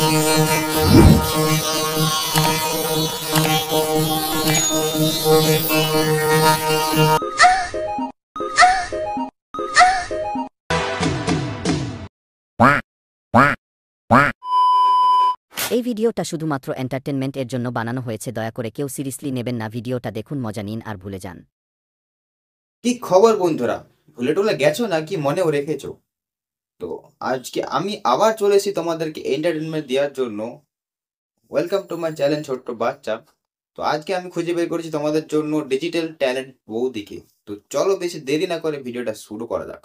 এই ভিডিওটা শুধুমাত্র এন্টারটেনমেন্ট এর জন্য বানানো হয়েছে, দয়া করে কেউ সিরিয়াসলি নেবেন না। ভিডিওটা দেখুন, মজা নিন আর ভুলে যান। কি খবর বন্ধুরা, ভুলে টুলে গেছো নাকি মনেও রেখেছো? তো আজকে আমি আবার চলে এসেছি তোমাদেরকে এন্টারটেনমেন্ট দেওয়ার জন্য। ওয়েলকাম টু মাই চ্যানেল ছোট্ট বাচ্চা। তো আজকে আমি খুঁজে বের করেছি তোমাদের জন্য ডিজিটাল ট্যালেন্ট বৌদিকে। তো চলো বেশি দেরি না করে ভিডিওটা শুরু করা যাক।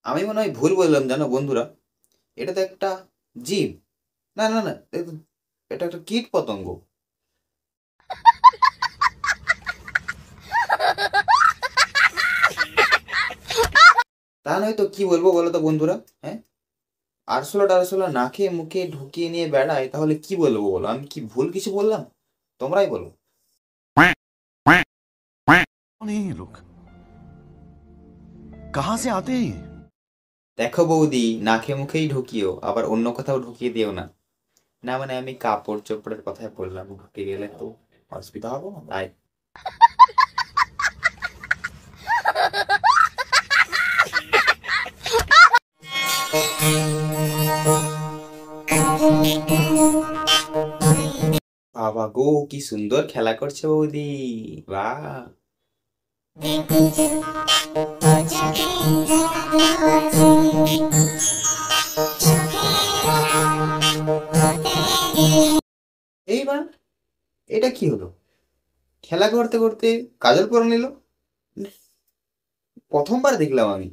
আমি মনে হয় ভুল বললাম জানো বন্ধুরা, এটা তো একটা জীব। না না না, এটা একটা কীট পতঙ্গ। তা নয় তো কি বলবো বলো তো বন্ধুরা? হ্যাঁ, আরশোলা টারশোলা নাকে মুখে ঢুকিয়ে নিয়ে বেড়ায়, তাহলে কি বলবো বলো? আমি কি ভুল কিছু বললাম? তোমরাই বলো। कौन है ये लोग? कहां से आते हैं ये? দেখো বৌদি, নাকে মুখেই ঢুকিও, আবার অন্য কোথাও ঢুকিয়ে দিও না। না মানে আমি কাপড় চোপড়ের কথাই বললাম, ঢুকে গেলে তো অসুবিধা হবে না, তাই। বাবা গো, কি সুন্দর খেলা করছে বৌদি, বাহ। এইবার এটা কি হলো? খেলা করতে করতে কাজল পরে নিল। প্রথমবার দেখলাম আমি।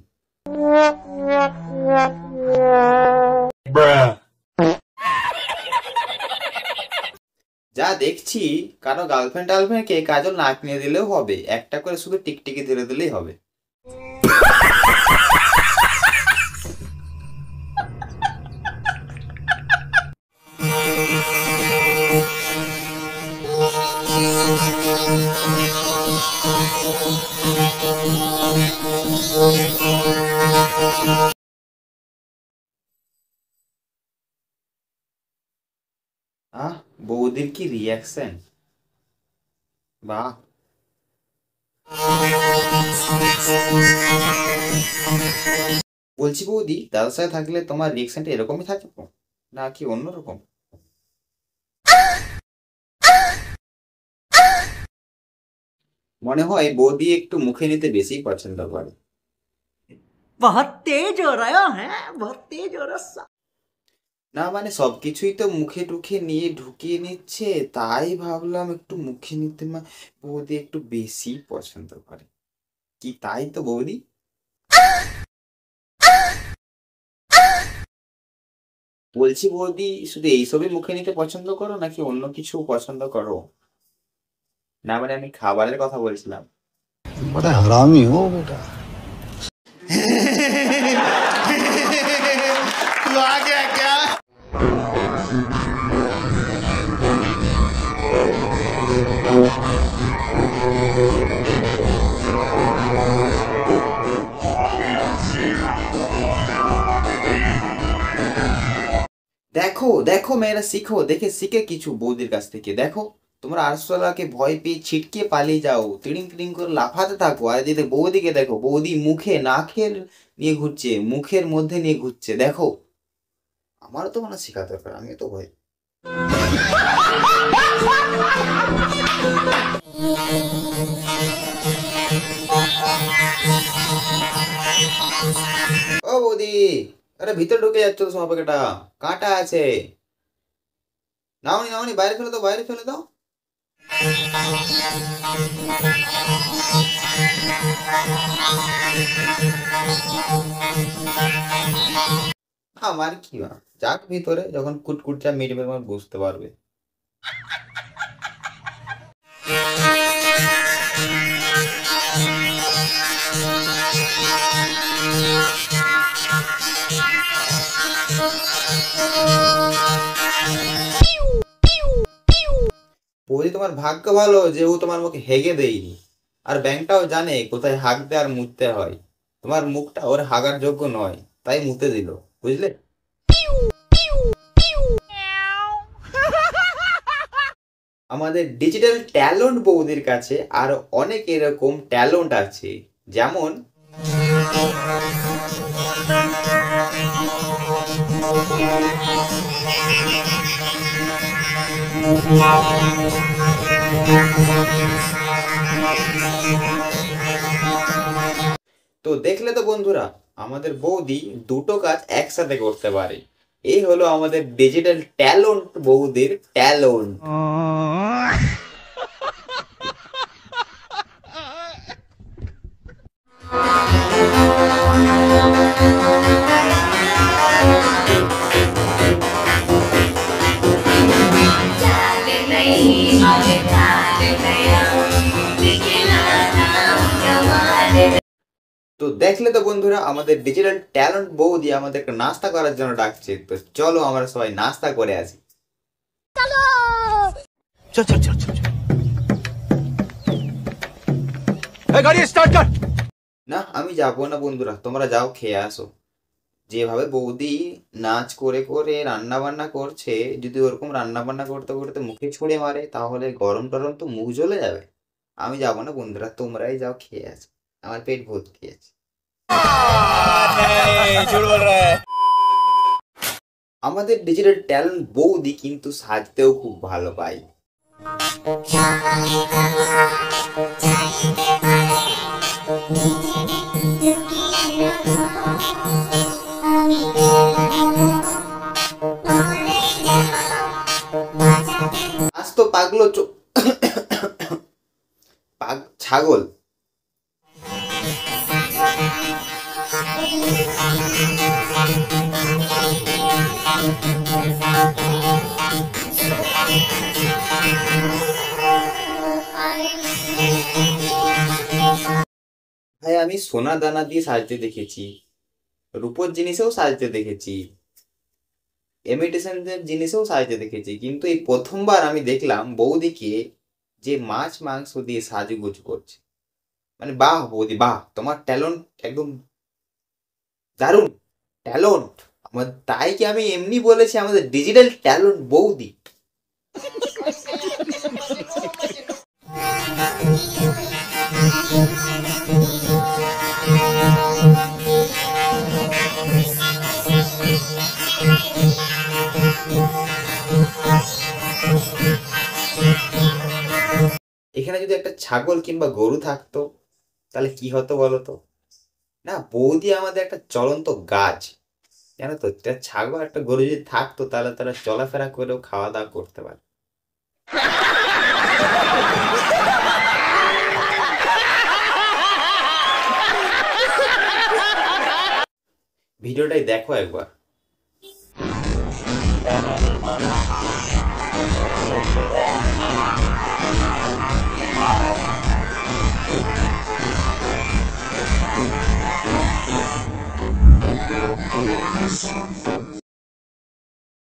যা দেখছি, কারো গার্লফ্রেন্ড টার্লফ্রেন্ডকে কাজল নাক নিয়ে দিলেও হবে, একটা করে শুধু টিকটিকি ধরে দিলেই হবে। আহ, বৌদির কি রিয়াকশন, বাহ। বলছি বৌদি, দাদার সাথে থাকলে তোমার রিয়াকশনটা এরকমই থাকে তো, নাকি অন্যরকম? মনে হয় বৌদি একটু মুখে নিতে বেশি পছন্দ করে। बहुत तेज हो रहा है, बहुत तेज हो रहा। না মানে সবকিছুই তো মুখে টুখে নিয়ে ঢুকিয়ে নিচ্ছে, তাই ভাবলাম একটু মুখে নিতে বৌদি একটু বেশি পছন্দ করে। কি তাই তো বৌদি? বলছি বৌদি, শুধু এইসবই মুখে নিতে পছন্দ করো নাকি অন্য কিছু পছন্দ করো? না মানে আমি খাবারের কথা বলছিলাম। बड़ा हरामी हो बेटा। तू आ गया क्या? দেখো দেখো মেয়েরা, শিখো, দেখে শিখে কিছু বৌদির কাছ থেকে। দেখো, তোমরা আরশোলাকে ভয় পেয়ে ছিটকে পালিয়ে যাও, তিড়িং তিড়িং করে লাফাতে থাকো, আর এদিকে বৌদিকে দেখো, বৌদি মুখে নাকের নিয়ে ঘুরছে, মুখের মধ্যে নিয়ে ঘুরছে। দেখো, আমারও তো মনে শেখা দরকার, আমি তো ভয়। ও বৌদি, আরে ভিতরে ঢুকে যাচ্ছ তো, সময় প্যাকেটটা কাঁটা আছে। নাওনি নাওনি, বাইরে ফেলে দাও, বাইরে ফেলে দাও। আমার কি যাক ভিতরে, যখন কুটকুটটা মিটবে তখন বুঝতে পারবে। বলছি তোমার ভাগ্য ভালো যে ও তোমার মুখে হেগে দেয়নি, আর ব্যাংকটাও জানে কোথায় হাগতে আর মুততে হয়। তোমার মুখটা ওর হাগার যোগ্য নয়, তাই মুতে দিল, বুঝলে? আমাদের ডিজিটাল ট্যালেন্ট বৌদির কাছে আরো অনেক এরকম ট্যালেন্ট আছে, যেমন তো দেখলে তো বন্ধুরা, আমাদের বৌদি দুটো কাজ একসাথে করতে পারে। এই হলো আমাদের ডিজিটাল ট্যালেন্ট বৌদির ট্যালেন্ট। তো দেখলে তো বন্ধুরা, আমাদের ডিজিটাল ট্যালেন্ট বৌদি আমাদেরকে নাস্তা করার জন্য ডাকছে। তো চলো আমরা সবাই নাস্তা করে আসি। चल चल चल चल चल ए, गाड़ी स्टार्ट कर। না, আমি যাবো না বন্ধুরা, তোমরা যাও খেয়ে আসো। যেভাবে বৌদি নাচ করে করে রান্না বান্না করছে, যদি ওরকম রান্না বান্না করতে করতে মুখে ছুঁড়ে মারে তাহলে গরম টরম তো মুখ জ্বলে যাবে। আমি যাবো না বন্ধুরা, তোমরাই যাও খেয়ে আসো, আমার পেট ভর্তি আছে। আমাদের ডিজিটাল ট্যালেন্ট বৌদি কিন্তু সাজতেও খুব ভালো পায়। আজ তো পাগলো ছাগল। ভাই, আমি সোনা দানা দিয়ে সাজতে দেখেছি, রূপোর জিনিসেও সাজতে দেখেছি, ইমিটেশনের জিনিসেও সাজতে দেখেছি, কিন্তু এই প্রথমবার আমি দেখলাম বৌদিকে যে মাছ মাংস দিয়ে সাজুগুজু করছে। মানে বাহ বৌদি বাহ, তোমার ট্যালেন্ট একদম দারুণ ট্যালেন্ট। আমার তাই কি আমি এমনি বলেছি আমাদের ডিজিটাল ট্যালেন্ট বৌদি। এখানে যদি একটা ছাগল কিংবা গরু থাকতো তাহলে কি হতো বলো তো? না, বৌদি আমাদের একটা চলন্ত গাছ, জানো তো? একটা ছাগল একটা গরু যদি থাকতো তাহলে তারা চলাফেরা করেও খাওয়া দাওয়া করতে পারে। ভিডিওটাই দেখো একবার।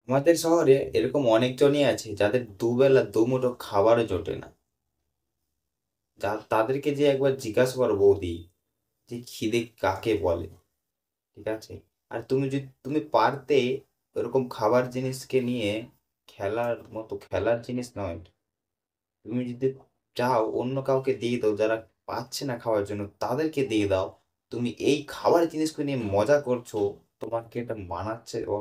আমাদের শহরে এরকম অনেকজনই আছে যাদের দুবেলা দুমুঠো খাবারও জোটে না। তাদেরকে যে একবার জিজ্ঞাসা করো বৌদি যে খিদে কাকে বলে, ঠিক আছে? আর তুমি পারতে এরকম খাবার জিনিসকে নিয়ে খেলার মতো, খেলার জিনিস নয়, তুমি যদি চাও অন্য কাউকে দিয়ে দাও, যারা পাচ্ছে না খাওয়ার জন্য তাদেরকে দিয়ে দাও। তুমি এই খাবার জিনিসকে নিয়ে মজা করছো, তোমাকে এটা মানাচ্ছে? ও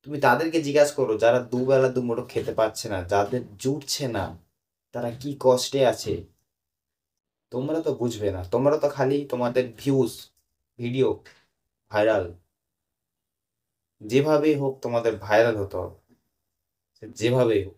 তুমি তাদেরকে জিজ্ঞাসা করো যারা দুবেলা দুমুঠো খেতে পাচ্ছে না, যাদের জুটছে না, তারা কি কষ্টে আছে। তোমরা তো বুঝবে না, তোমরা তো খালি তোমাদের ভিউজ, ভিডিও ভাইরাল, যেভাবেই হোক তোমাদের ভাইরাল হতে হবে, যেভাবেই হোক।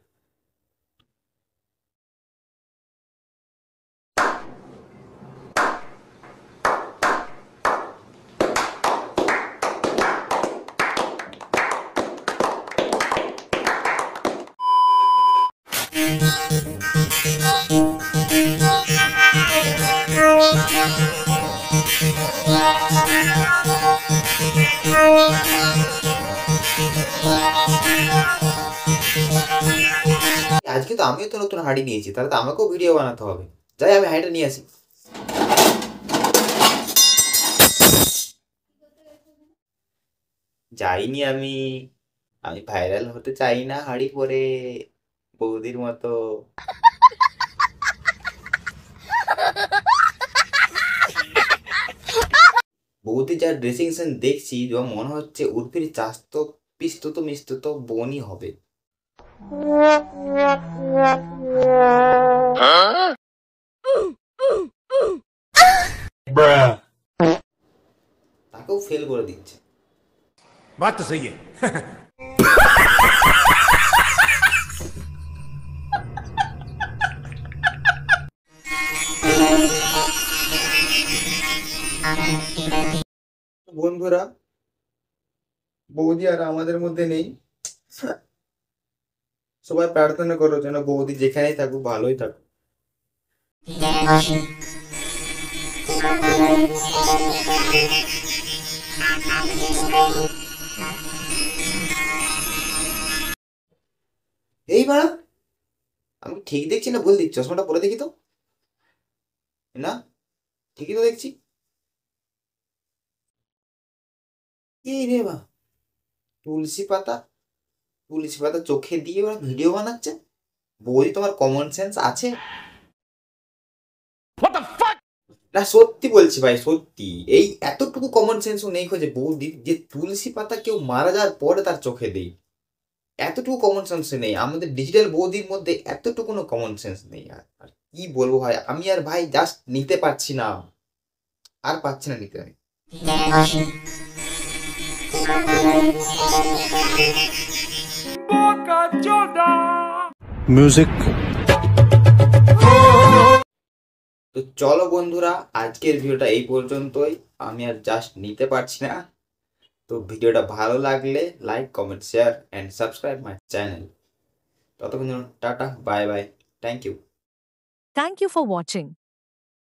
আজকে আজকে তো আমিও তো নতুন হাঁড়ি নিয়েছি, তাহলে তো আমাকেও ভিডিও বানাতে হবে। যাই আমি হাঁড়িটা নিয়ে আসি। যাইনি আমি, আমি ভাইরাল হতে চাই না হাঁড়ি পরে বৌদির মতো। বৌদি যা ড্রেসিং সেন্স দেখছি, যা মনে হচ্ছে উর্ফির চাস্তো পিস্তুত মিস্তুত বোনই হবে। তাকেও ফেল করে দিচ্ছে। बात तो सही है। বন্ধুরা, বৌদি আর আমাদের মধ্যে নেই। সবাই প্রার্থনা করো যেন বৌদি যেখানেই থাকুক ভালোই থাকুক। এই বাড়া, আমি ঠিক দেখছি না ভুল দেখছি? চশমাটা পরে দেখি তো। না, ঠিকই তো দেখছি। এই রে বা, তুলসী পাতা, তুলসী পাতা চোখে দিয়ে ওরা ভিডিও বানাচ্ছে। বৌদি তোমার কমন সেন্স আছে? না সত্যি বলছি ভাই, সত্যি এই এতটুকু কমন সেন্সও নেই যে বৌদি যে তুলসী পাতা কেউ মারা যাওয়ার পরে তার চোখে দেই। এতটুকু কমন সেন্স নেই আমাদের ডিজিটাল বৌদির মধ্যে, এতটুকুনো কমন সেন্স নেই। আর কি বলবো ভাই, আমি আর ভাই জাস্ট নিতে পারছি না, আর পাচ্ছি না নিতে আমি। म्यूजिक। তো চলো বন্ধুরা, আজকের ভিডিওটা এই পর্যন্তই। আমি আর জাস্ট নিতে পারছি না। তো ভিডিওটা ভালো লাগলে like comment share and subscribe my channel. ততক্ষণ জন্য tata, bye bye, thank you. Thank you for watching.